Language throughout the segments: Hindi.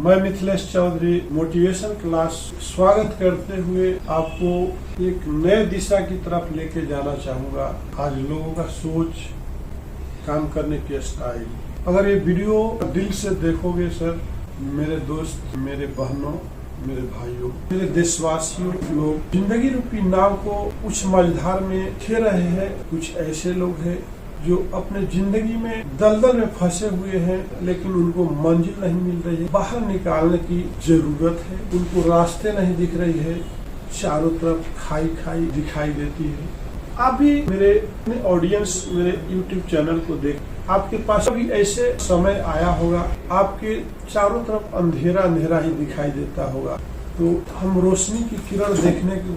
मैं मिथिलेश चौधरी मोटिवेशन क्लास स्वागत करते हुए आपको एक नए दिशा की तरफ लेके जाना चाहूँगा। आज लोगों का सोच, काम करने की स्टाइल। अगर ये वीडियो दिल से देखोगे सर, मेरे दोस्त, मेरे बहनों, मेरे भाइयों, मेरे देशवासियों, लोग जिंदगी रूपी नाव को उस मझधार में खे रहे हैं। कुछ ऐसे लोग हैं जो अपने जिंदगी में दलदल में फंसे हुए हैं, लेकिन उनको मंजिल नहीं मिल रही है, बाहर निकालने की जरूरत है। उनको रास्ते नहीं दिख रही है, चारों तरफ खाई खाई दिखाई देती है। आप भी मेरे ऑडियंस, मेरे YouTube चैनल को देख, आपके पास भी ऐसे समय आया होगा, आपके चारों तरफ अंधेरा अंधेरा ही दिखाई देता होगा। तो हम रोशनी की किरण देखने के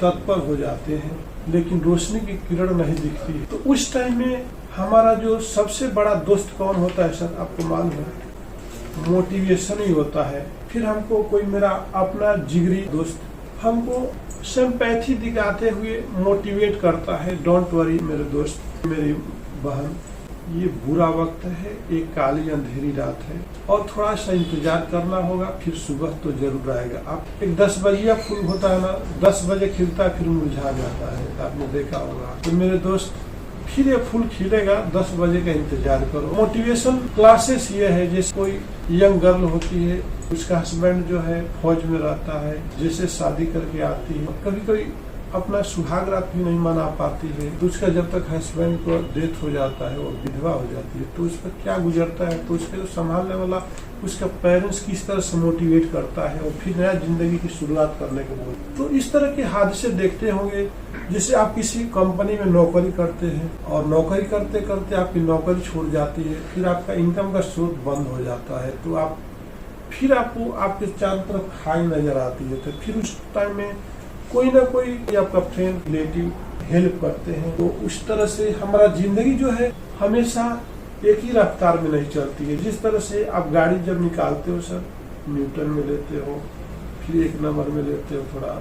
तत्पर हो जाते हैं, लेकिन रोशनी की किरण नहीं दिखती है। तो उस टाइम में हमारा जो सबसे बड़ा दोस्त कौन होता है सर, आपको मालूम है? मोटिवेशन ही होता है। फिर हमको कोई मेरा अपना जिगरी दोस्त हमको सिंपैथी दिखाते हुए मोटिवेट करता है। डोंट वरी मेरे दोस्त, मेरी बहन, ये बुरा वक्त है, एक काली अंधेरी रात है और थोड़ा सा इंतजार करना होगा, फिर सुबह तो जरूर आएगा। आप एक 10 बजे फूल होता है ना, 10 बजे खिलता है फिर मुरझा जाता है, आपने देखा होगा। तो मेरे दोस्त, फिर ये फूल खिलेगा, 10 बजे का इंतजार करो। मोटिवेशन क्लासेस ये है, जैसे कोई यंग गर्ल होती है, उसका हस्बैंड जो है फौज में रहता है, जैसे शादी करके आती है, कभी कभी अपना सुहाग रात भी नहीं मना पाती है, तो उसका जब तक हस्बैंड को डेथ हो जाता है, वो विधवा हो जाती है, तो उस पर क्या गुजरता है, तो उसके जो संभालने वाला उसका पेरेंट्स किस तरह से मोटिवेट करता है और फिर नया जिंदगी की शुरुआत करने को बोलते। तो इस तरह के हादसे देखते होंगे। जैसे आप किसी कंपनी में नौकरी करते हैं और नौकरी करते करते आपकी नौकरी छूट जाती है, फिर आपका इनकम का स्रोत बंद हो जाता है, तो आप फिर आपको आपके चारों तरफ खाई नजर आती है। तो फिर उस टाइम में कोई ना कोई आपका फ्रेंड, रिलेटिव हेल्प करते हैं। तो उस तरह से हमारा जिंदगी जो है हमेशा एक ही रफ्तार में नहीं चलती है। जिस तरह से आप गाड़ी जब निकालते हो सर, न्यूटन में लेते हो, फिर 1 नंबर में लेते हो, थोड़ा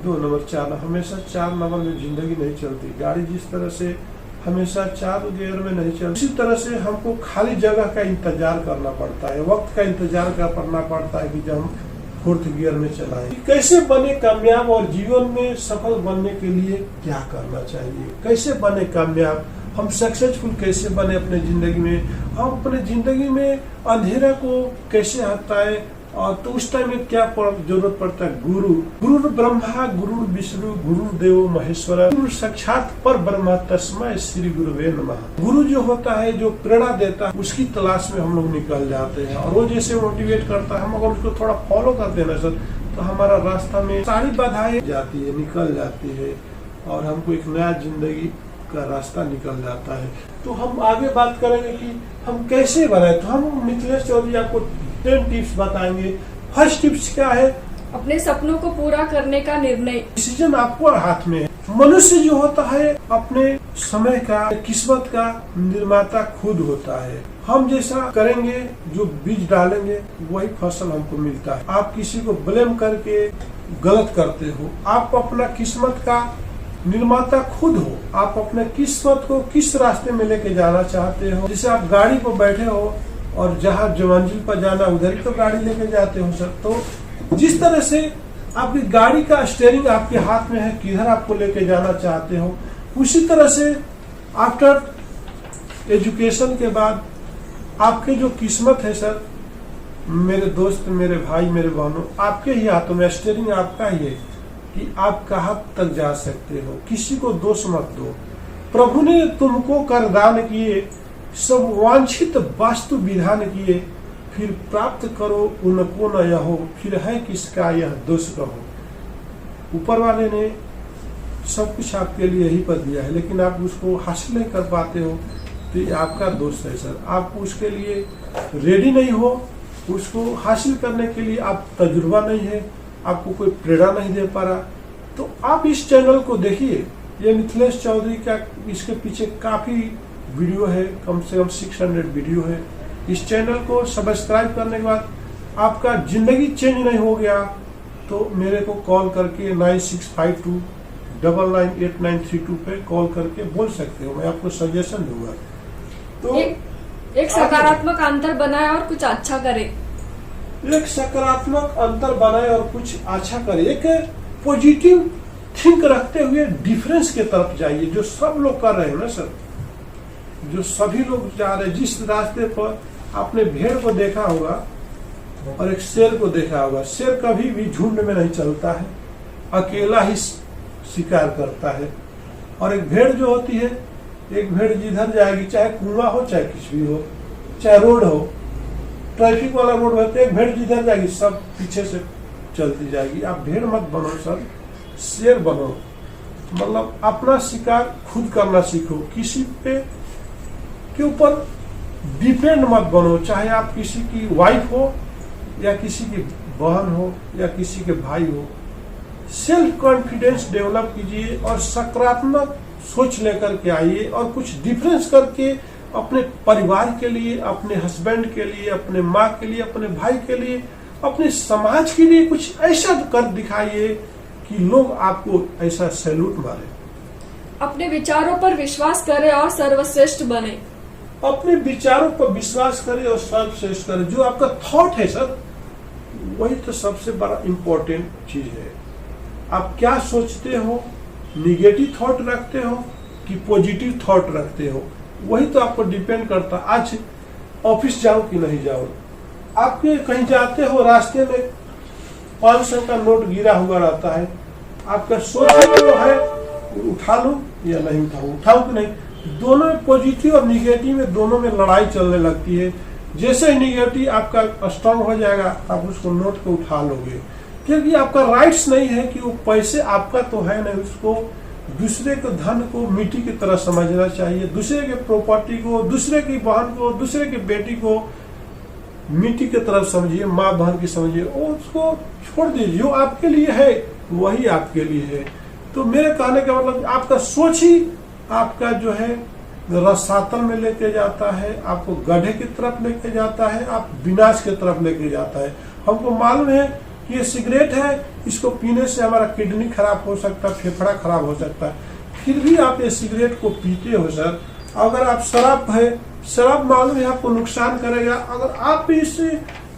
2 नंबर, 4, हमेशा 4 नंबर में जिंदगी नहीं चलती। गाड़ी जिस तरह से हमेशा 4 गियर में नहीं चलती, इसी तरह से हमको खाली जगह का इंतजार करना पड़ता है, वक्त का इंतजार करना पड़ता है कि जब हम 4th गियर में चलाएं। कैसे बने कामयाब और जीवन में सफल बनने के लिए क्या करना चाहिए, कैसे बने कामयाब, हम सक्सेसफुल कैसे बने अपने जिंदगी में, हम अपने जिंदगी में अंधेरा को कैसे हटाए। और तो उस टाइम में क्या जरूरत पड़ता है? गुरु ब्रह्मा, गुरु विष्णु, गुरु देव महेश्वर, गुरु साक्षात पर ब्रह्म, तस्मै श्री गुरुवे नमः। गुरु जो होता है, जो प्रेरणा देता है, उसकी तलाश में हम लोग निकल जाते हैं और वो जैसे मोटिवेट करता है, हम अगर उसको थोड़ा फॉलो करते हैं ना सर, तो हमारा रास्ता में सारी बाधाएं जाती है, निकल जाती है और हमको एक नया जिंदगी का रास्ता निकल जाता है। तो हम आगे बात करेंगे कि हम कैसे बनाए। तो हम मिथिलेश चौधरी आपको 10 टिप्स बताएंगे। फर्स्ट टिप्स क्या है? अपने सपनों को पूरा करने का निर्णय। डिसीजन आपको हाथ में है। मनुष्य जो होता है अपने समय का, किस्मत का निर्माता खुद होता है। हम जैसा करेंगे, जो बीज डालेंगे, वही फसल हमको मिलता है। आप किसी को ब्लेम करके गलत करते हो, आप अपना किस्मत का निर्माता खुद हो। आप अपने किस्मत को किस रास्ते में लेके जाना चाहते हो। जैसे आप गाड़ी पर बैठे हो और जहाँ जो मंजिल पर जाना उधर ही तो गाड़ी लेके जाते हो सर। तो जिस तरह से आपकी गाड़ी का स्टीयरिंग आपके हाथ में है, किधर आपको लेके जाना चाहते हो, उसी तरह से आफ्टर एजुकेशन के बाद आपके जो किस्मत है सर, मेरे दोस्त, मेरे भाई, मेरे बहनों, आपके ही हाथों में, स्टीयरिंग आपका ही है कि आप कहाँ तक जा सकते हो। किसी को दोष मत दो। प्रभु ने तुमको कर दान किए, सब वांछित वास्तु विधान किए, फिर प्राप्त करो उनको न यहो, फिर है किसका यह दोष कहो। ऊपर वाले ने सब कुछ आपके लिए यही पर दिया है, लेकिन आप उसको हासिल नहीं कर पाते हो, तो ये आपका दोष है सर। आप उसके लिए रेडी नहीं हो, उसको हासिल करने के लिए आप तजुर्बा नहीं है, आपको कोई प्रेरणा नहीं दे पा रहा। तो आप इस चैनल को देखिए, ये मिथिलेश चौधरी का, इसके पीछे काफी वीडियो है, कम से कम 600 वीडियो है। इस चैनल को सब्सक्राइब करने के बाद आपका जिंदगी चेंज नहीं हो गया तो मेरे को कॉल करके 9652998932 पे कॉल करके बोल सकते हो, मैं आपको सजेशन दूंगा। तो एक सकारात्मक अंतर बनाए और कुछ अच्छा करे। एक सकारात्मक अंतर बनाए और कुछ अच्छा करे, एक पॉजिटिव थिंक रखते हुए डिफरेंस के तरफ जाइए, जो सब लोग कर रहे हैं ना सर, जो सभी लोग जा रहे हैं। जिस रास्ते पर आपने भेड़ को देखा होगा और एक शेर को देखा होगा, शेर कभी भी झुंड में नहीं चलता है, अकेला ही शिकार करता है। और एक भेड़ जो होती है, एक भेड़ जिधर जाएगी, चाहे कुआं हो चाहे कुछ भी हो, चाहे रोड हो, ट्रैफिक वाला रोड हो, तो एक भेड़ जिधर जाएगी सब पीछे से चलती जाएगी। आप भेड़ मत बनो सर, शेर बनो। मतलब अपना शिकार खुद करना सीखो, किसी पे के ऊपर डिपेंड मत बनो। चाहे आप किसी की वाइफ हो या किसी की बहन हो या किसी के भाई हो, सेल्फ कॉन्फिडेंस डेवलप कीजिए और सकारात्मक सोच लेकर के आइए और कुछ डिफरेंस करके अपने परिवार के लिए, अपने हस्बैंड के लिए, अपने माँ के लिए, अपने भाई के लिए, अपने समाज के लिए कुछ ऐसा कर दिखाइए कि लोग आपको ऐसा सैल्यूट मारे। अपने विचारों पर विश्वास करें और सर्वश्रेष्ठ बने। अपने विचारों पर विश्वास करें और सर्वश्रेष्ठ करें। जो आपका थॉट है सर, वही तो सबसे बड़ा इम्पोर्टेंट चीज है। आप क्या सोचते हो, निगेटिव थॉट रखते हो कि पॉजिटिव थॉट रखते हो, वही तो आपको डिपेंड करता। आज ऑफिस जाओ कि नहीं जाओ, आपके कहीं जाते हो रास्ते में 500 का नोट गिरा हुआ रहता है, आपका सोच जो है उठा लो या नहीं उठाओ कि नहीं। दोनों में पॉजिटिव और निगेटिव में दोनों में लड़ाई चलने लगती है। जैसे ही निगेटिव आपका स्ट्रांग हो जाएगा, आप उसको नोट को उठा लोगे, क्योंकि आपका राइट्स नहीं है कि वो पैसे आपका तो है नहीं, उसको दूसरे के धन को मिट्टी की तरह समझना चाहिए। दूसरे के प्रॉपर्टी को, दूसरे की बहन को, दूसरे की बेटी को मिट्टी की तरफ समझिए, माँ बहन की समझिए, और उसको छोड़ दीजिए। जो आपके लिए है वही आपके लिए है। तो मेरे कहने का मतलब आपका सोच ही आपका जो है रसातल में लेके जाता है, आपको गड्ढे की तरफ लेके जाता है, आप विनाश की तरफ लेके जाता है। हमको मालूम है कि ये सिगरेट है, इसको पीने से हमारा किडनी खराब हो सकता है, फेफड़ा खराब हो सकता है, फिर भी आप ये सिगरेट को पीते हो सर। अगर आप शराब है, शराब मालूम है आपको नुकसान करेगा, अगर आप भी इसे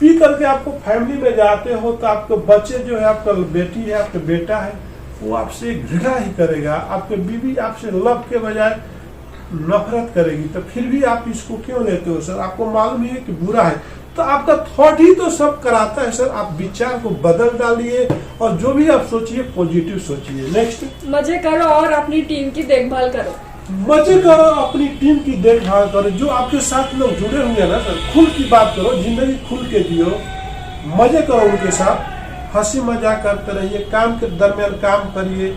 पी करके आपको फैमिली में जाते हो तो आपके बच्चे जो है, आपका बेटी है, आपका बेटा है, वो आपसे घृणा ही करेगा। आपके बीवी आपसे लव के बजाय नफरत करेगी, तो फिर भी आप इसको क्यों लेते हो सर? आपको मालूम है कि बुरा है। तो आपका थॉट ही तो सब कराता है सर। आप विचार को बदल डालिए और जो भी आप सोचिए पॉजिटिव सोचिए। नेक्स्ट, मजे करो और अपनी टीम की देखभाल करो। मजे करो, अपनी टीम की देखभाल करो। जो आपके साथ लोग जुड़े हुए ना सर, खुल की बात करो, जिंदगी खुल के जियो, मजे करो उनके साथ, हंसी मजाक करते रहिए, काम के दरमियान काम करिए।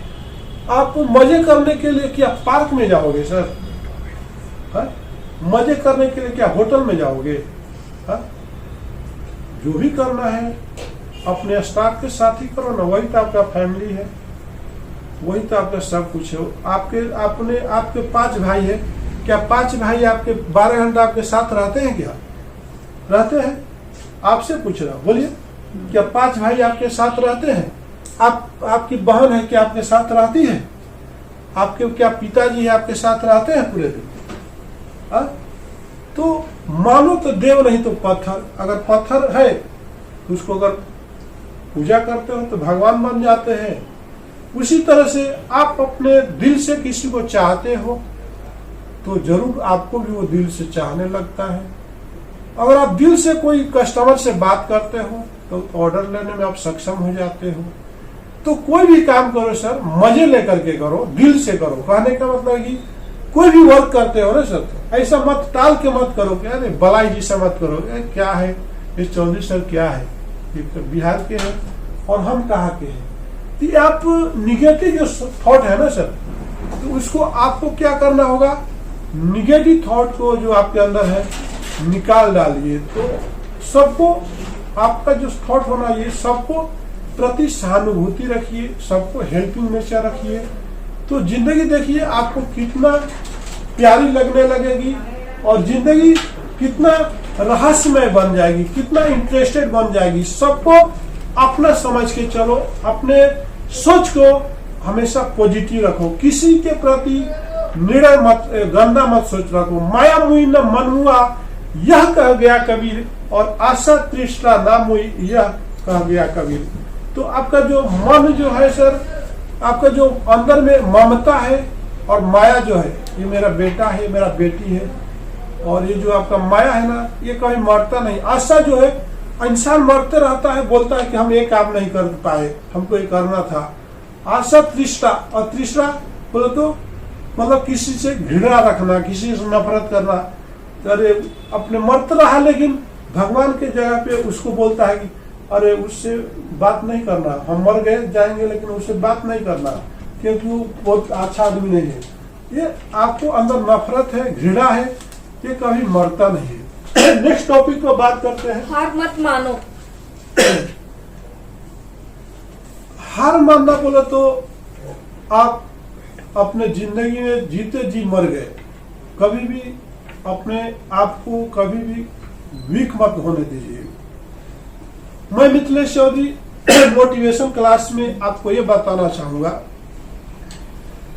आप मजे करने के लिए क्या पार्क में जाओगे सर? हा? मजे करने के लिए क्या होटल में जाओगे? हा? जो भी करना है अपने स्टाफ के साथ ही करो ना, वही तो आपका फैमिली है, वही तो आपका सब कुछ है। आपके 5 भाई है, क्या 5 भाई आपके 12 घंटा आपके साथ रहते हैं? क्या रहते हैं? आपसे पूछ रहा हूं, बोलिए, क्या 5 भाई आपके साथ रहते हैं? आपकी बहन है क्या आपके साथ रहती है? आपके क्या पिताजी है आपके साथ रहते हैं पूरे दिन? तो मानो तो देव नहीं तो पत्थर। अगर पत्थर है तो उसको अगर पूजा करते हो तो भगवान बन जाते हैं। उसी तरह से आप अपने दिल से किसी को चाहते हो तो जरूर आपको भी वो दिल से चाहने लगता है। अगर आप दिल से कोई कस्टमर से बात करते हो तो ऑर्डर लेने में आप सक्षम हो जाते हो। तो कोई भी काम करो सर, मजे लेकर के करो, दिल से करो। कहने का मतलब कि कोई भी वर्क करते हो ना सर, ऐसा मत टाल के मत करो कि अरे बलाई जी से मत करो, क्या है ये चौधरी सर क्या है, ये तो बिहार के हैं और हम कहाँ के हैं। तो आप निगेटिव जो थॉट है ना सर, तो उसको आपको क्या करना होगा, निगेटिव थॉट को जो आपके अंदर है निकाल डालिए। तो सबको आपका जो थॉट होना, ये सबको प्रति सहानुभूति रखिए, सबको हेल्पिंग नेचर रखिए। तो जिंदगी देखिए आपको कितना प्यारी लगने लगेगी और जिंदगी कितना रहस्यमय बन जाएगी, कितना इंटरेस्टेड बन जाएगी। सबको अपना समझ के चलो, अपने सोच को हमेशा पॉजिटिव रखो, किसी के प्रति निर्णय मत, गंदा मत सोच रखो। माया मुई न मन हुआ, यह कह गया कबीर और आशा तृष्णा ना मोई, यह कह गया कबीर। तो आपका जो मन जो है सर, आपका जो अंदर में ममता है और माया जो है, ये मेरा बेटा है, मेरा बेटी है, और ये जो आपका माया है ना, ये कभी मरता नहीं। आशा जो है, इंसान मरते रहता है, बोलता है कि हम ये काम नहीं कर पाए, हमको ये करना था। आशा तृष्णा, और तृष्णा बोले तो मतलब किसी से घृणा रखना, किसी से नफरत करना। अरे अपने मरते रहा, लेकिन भगवान के जगह पे उसको बोलता है कि अरे उससे बात नहीं करना, हम मर गए जाएंगे लेकिन उससे बात नहीं करना, क्योंकि वो बहुत अच्छा आदमी नहीं है। ये आपको अंदर नफरत है, घृणा है, ये कभी मरता नहीं है। नेक्स्ट टॉपिक पर बात करते हैं। हार मत मानो। हार मानना बोले तो आप अपने जिंदगी में जीते जी मर गए। कभी भी अपने आप को कभी भी वीक मत होने दीजिए। मैं मिथिलेश चौधरी मोटिवेशन क्लास में आपको ये बताना चाहूंगा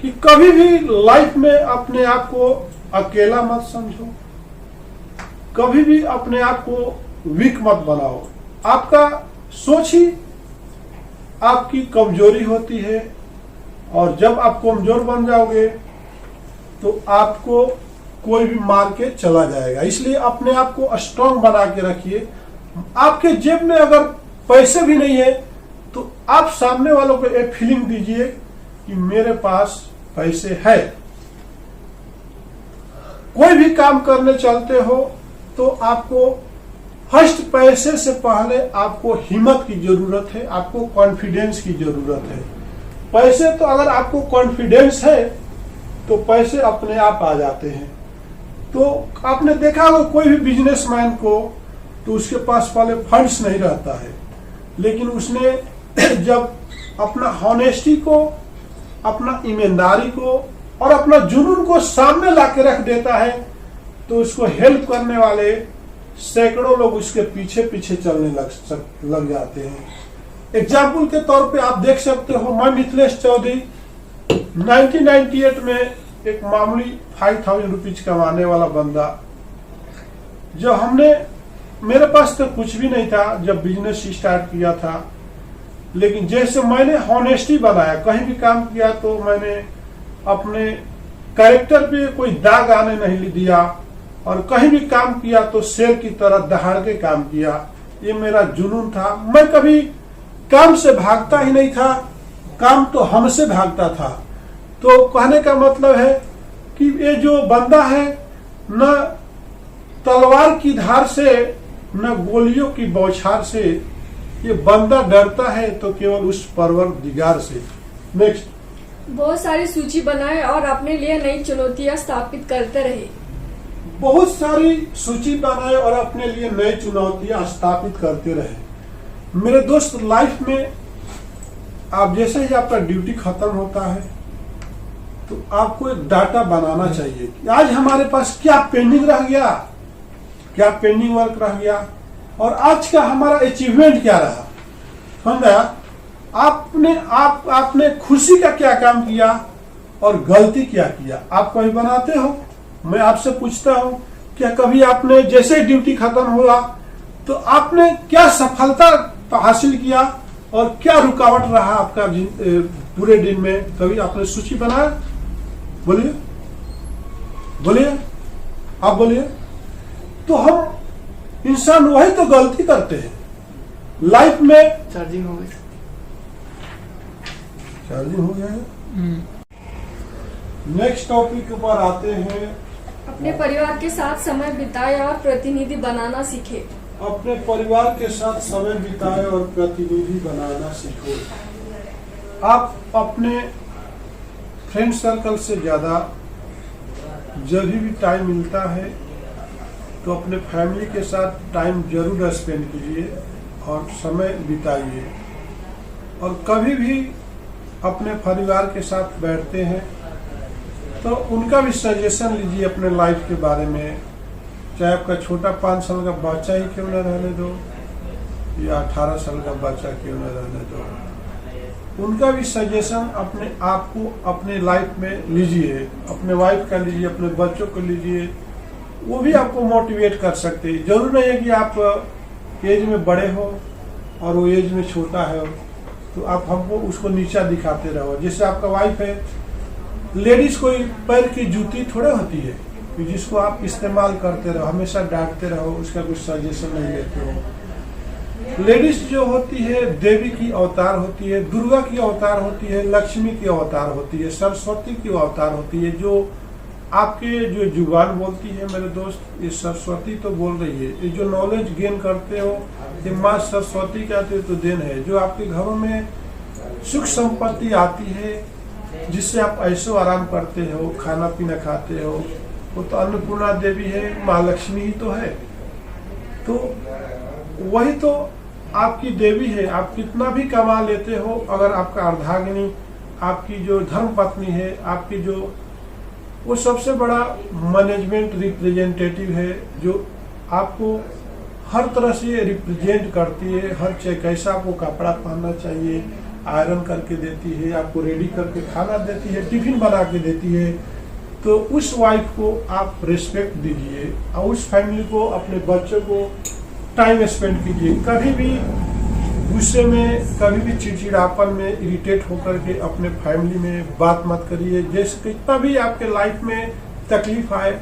कि कभी भी लाइफ में अपने आप को अकेला मत समझो, कभी भी अपने आप को वीक मत बनाओ। आपका सोच ही आपकी कमजोरी होती है, और जब आप कमजोर बन जाओगे तो आपको कोई भी मार के चला जाएगा। इसलिए अपने आप को स्ट्रांग बना के रखिए। आपके जेब में अगर पैसे भी नहीं है तो आप सामने वालों को एक फीलिंग दीजिए कि मेरे पास पैसे है। कोई भी काम करने चलते हो तो आपको फर्स्ट पैसे से पहले आपको हिम्मत की जरूरत है, आपको कॉन्फिडेंस की जरूरत है। पैसे तो अगर आपको कॉन्फिडेंस है तो पैसे अपने आप आ जाते हैं। तो आपने देखा होगा कोई भी बिजनेसमैन को, तो उसके पास पहले फंड्स नहीं रहता है, लेकिन उसने जब अपना हॉनेस्टी को, अपना ईमानदारी को और अपना जुनून को सामने ला के रख देता है, तो उसको हेल्प करने वाले सैकड़ों लोग उसके पीछे पीछे चलने लग जाते हैं। एग्जाम्पल के तौर पे आप देख सकते हो, मैं मिथिलेश चौधरी 1998 में एक मामूली 5000 रुपीज कमाने वाला बंदा, जब हमने, मेरे पास तो कुछ भी नहीं था जब बिजनेस स्टार्ट किया था, लेकिन जैसे मैंने हॉनेस्टी बनाया, कहीं भी काम किया तो मैंने अपने कैरेक्टर पे कोई दाग आने नहीं दिया, और कहीं भी काम किया तो शेर की तरह दहाड़ के काम किया। ये मेरा जुनून था। मैं कभी काम से भागता ही नहीं था, काम तो हमसे भागता था। तो कहने का मतलब है कि ये जो बंदा है, न तलवार की धार से न गोलियों की बौछार से, ये बंदा डरता है तो केवल उस परवरदिगार से। नेक्स्ट। बहुत सारी सूची बनाए और अपने लिए नई चुनौतियां स्थापित करते रहे। बहुत सारी सूची बनाए और अपने लिए नई चुनौतियां स्थापित करते रहे। मेरे दोस्त, लाइफ में आप जैसे ही आपका ड्यूटी खत्म होता है तो आपको एक डाटा बनाना चाहिए कि आज हमारे पास क्या पेंडिंग रह गया, क्या पेंडिंग वर्क रह गया, और आज का हमारा अचीवमेंट क्या रहा। समझा? आपने खुशी का क्या काम किया और गलती क्या किया, आप कभी बनाते हो? मैं आपसे पूछता हूं, क्या कभी आपने जैसे ड्यूटी खत्म हुआ तो आपने क्या सफलता हासिल किया और क्या रुकावट रहा आपका पूरे दिन में? कभी आपने सूची बनाया? बोलिए, बोलिए, आप बोलिए। तो हम इंसान वही तो गलती करते हैं लाइफ में। चार्जिंग हो गई। चार्जिंग हो गया है। नेक्स्ट टॉपिक पर आते हैं। अपने परिवार के साथ समय बिताए और प्रतिनिधि बनाना सीखे। अपने परिवार के साथ समय बिताए और प्रतिनिधि बनाना सीखो। आप अपने फ्रेंड सर्कल से ज्यादा जब भी टाइम मिलता है तो अपने फैमिली के साथ टाइम जरूर स्पेंड कीजिए और समय बिताइए। और कभी भी अपने परिवार के साथ बैठते हैं तो उनका भी सजेशन लीजिए अपने लाइफ के बारे में। चाहे आपका छोटा 5 साल का बच्चा ही क्यों न रहने दो, या 18 साल का बच्चा क्यों न रहने दो, उनका भी सजेशन अपने आप को अपने लाइफ में लीजिए। अपने वाइफ का लीजिए, अपने बच्चों को लीजिए, वो भी आपको मोटिवेट कर सकते हैं। जरूर नहीं है कि आप एज में बड़े हो और वो एज में छोटा है तो आप हमको उसको नीचा दिखाते रहो। जैसे आपका वाइफ है, लेडीज कोई पैर की जूती थोड़े होती है कि जिसको आप इस्तेमाल करते रहो, हमेशा डांटते रहो, उसका कुछ सजेशन नहीं लेते हो। लेडीज जो होती है देवी की अवतार होती है, दुर्गा की अवतार होती है, लक्ष्मी की अवतार होती है, सरस्वती की अवतार होती है। जो आपके जो जुबान बोलती है मेरे दोस्त, ये सरस्वती तो बोल रही है। ये जो नॉलेज गेन करते हो ये माँ सरस्वती का तो देन है। जो आपके घरों में सुख संपत्ति आती है, जिससे आप ऐशो आराम करते हो, खाना पीना खाते हो, वो तो अन्नपूर्णा देवी है, माँ लक्ष्मी ही तो है। तो वही तो आपकी देवी है। आप कितना भी कमा लेते हो, अगर आपका अर्धांगिनी, आपकी जो धर्म पत्नी है, आपकी जो वो सबसे बड़ा मैनेजमेंट रिप्रेजेंटेटिव है, जो आपको हर तरह से रिप्रेजेंट करती है। हर कैसा आपको कपड़ा पहनना चाहिए आयरन करके देती है, आपको रेडी करके खाना देती है, टिफिन बना के देती है। तो उस वाइफ को आप रिस्पेक्ट दीजिए और उस फैमिली को, अपने बच्चों को टाइम स्पेंड कीजिए। कभी भी गुस्से में, कभी भी चिड़चिड़ापन में इरिटेट होकर के अपने फैमिली में बात मत करिए। जैसे कितना भी आपके लाइफ में तकलीफ आए,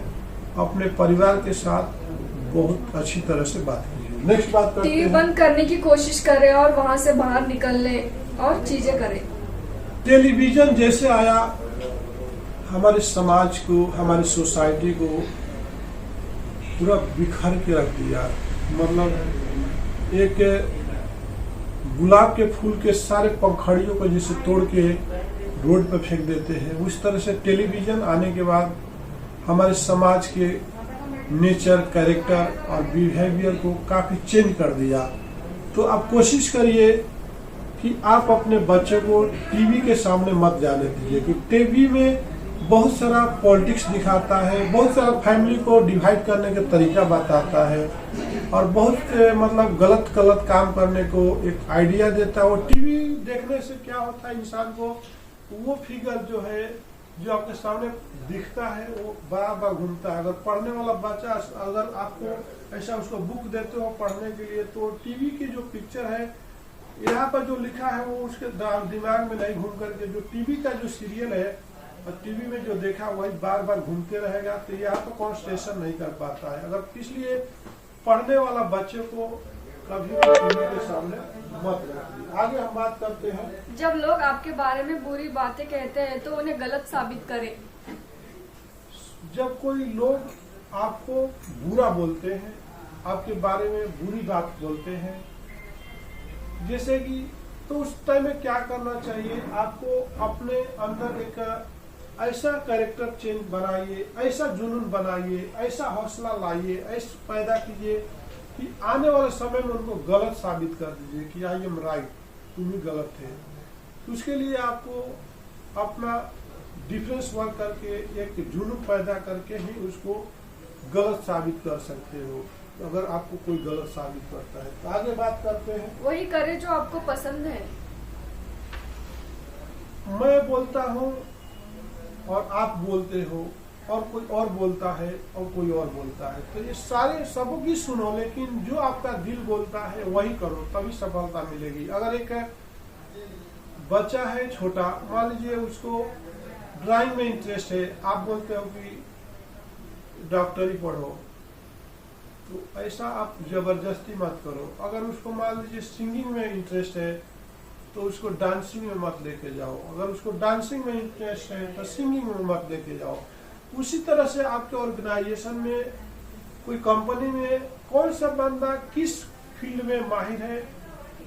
अपने परिवार के साथ बहुत अच्छी तरह से बात कीजिए। नेक्स्ट बात करते हैं। टीवी बंद करने की कोशिश करें और वहाँ से बाहर निकलने और चीजें करें। टेलीविजन जैसे आया, हमारे समाज को, हमारी सोसाइटी को पूरा बिखर के रख दिया। मतलब एक गुलाब के फूल के सारे पंखड़ियों को जैसे तोड़ के रोड पर फेंक देते हैं, उस तरह से टेलीविजन आने के बाद हमारे समाज के नेचर, कैरेक्टर और बिहेवियर को काफी चेंज कर दिया। तो आप कोशिश करिए कि आप अपने बच्चे को टीवी के सामने मत जाने दीजिए, कि टीवी में बहुत सारा पॉलिटिक्स दिखाता है, बहुत सारा फैमिली को डिवाइड करने का तरीका बताता है और बहुत मतलब गलत गलत काम करने को एक आइडिया देता है। वो टीवी देखने से क्या होता है, इंसान को वो फिगर जो है, जो आपके सामने दिखता है, वो बार बार घूमता है। अगर पढ़ने वाला बच्चा, अगर आपको ऐसा उसको बुक देते हो पढ़ने के लिए, तो टीवी की जो पिक्चर है, यहाँ पर जो लिखा है वो उसके दिमाग में नहीं घूम करके जो टीवी का जो सीरियल है और टीवी में जो देखा वही बार बार घूमते रहेगा, तो यहाँ पर कॉन्सेंट्रेशन नहीं कर पाता है। अगर इसलिए पढ़ने वाला बच्चे को कभी भी टीवी के सामने मत रखिए। आगे हम बात करते हैं। जब लोग आपके बारे में बुरी बातें कहते हैं तो उन्हें गलत साबित करें। जब कोई लोग आपको बुरा बोलते हैं, आपके बारे में बुरी बात बोलते हैं, जैसे कि, तो उस टाइम में क्या करना चाहिए, आपको अपने अंदर एक ऐसा कैरेक्टर चेंज बनाइए, ऐसा जुनून बनाइए, ऐसा हौसला लाइए, ऐसा पैदा कीजिए कि आने वाले समय में उनको गलत साबित कर दीजिए कि आई एम राइट, तुम ही गलत थे। तो उसके लिए आपको अपना डिफरेंस वर्क करके, एक जुनून पैदा करके ही उसको गलत साबित कर सकते हो, अगर आपको कोई गलत साबित करता है। तो आगे बात करते हैं। वही करें जो आपको पसंद है। मैं बोलता हूँ और आप बोलते हो और कोई और बोलता है और कोई और बोलता है, तो ये सारे सबों की सुनो, लेकिन जो आपका दिल बोलता है वही करो, तभी सफलता मिलेगी। अगर एक बच्चा है छोटा, मान लीजिए उसको ड्राइंग में इंटरेस्ट है, आप बोलते हो कि डॉक्टरी पढ़ो, तो ऐसा आप जबरदस्ती मत करो। अगर उसको मान लीजिए सिंगिंग में इंटरेस्ट है तो उसको डांसिंग में मत लेके जाओ, अगर उसको डांसिंग में इंटरेस्ट है तो सिंगिंग में मत लेके जाओ। उसी तरह से आपके ऑर्गेनाइजेशन में, कोई कंपनी में कौन सा बंदा किस फील्ड में माहिर है,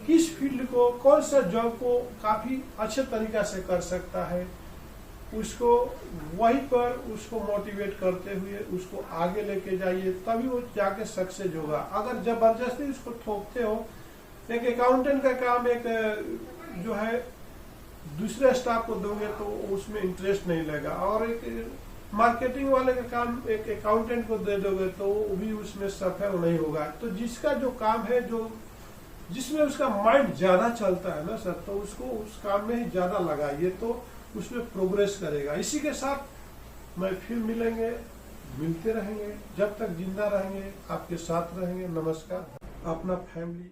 किस फील्ड को, कौन सा जॉब को काफी अच्छे तरीका से कर सकता है, उसको वहीं पर उसको मोटिवेट करते हुए उसको आगे लेके जाइए, तभी वो जाके सक्सेस होगा। अगर जबरदस्ती उसको थोपते हो, एक अकाउंटेंट का काम एक जो है दूसरे स्टाफ को दोगे तो उसमें इंटरेस्ट नहीं लेगा, और एक मार्केटिंग वाले का काम एक अकाउंटेंट को दे दोगे तो वो भी उसमें सफल नहीं होगा। तो जिसका जो काम है, जो जिसमें उसका माइंड ज्यादा चलता है ना सर, तो उसको उस काम में ही ज्यादा लगाइए, तो उसमें प्रोग्रेस करेगा। इसी के साथ मैं फिर मिलेंगे। मिलते रहेंगे, जब तक जिंदा रहेंगे आपके साथ रहेंगे। नमस्कार। अपना फैमिली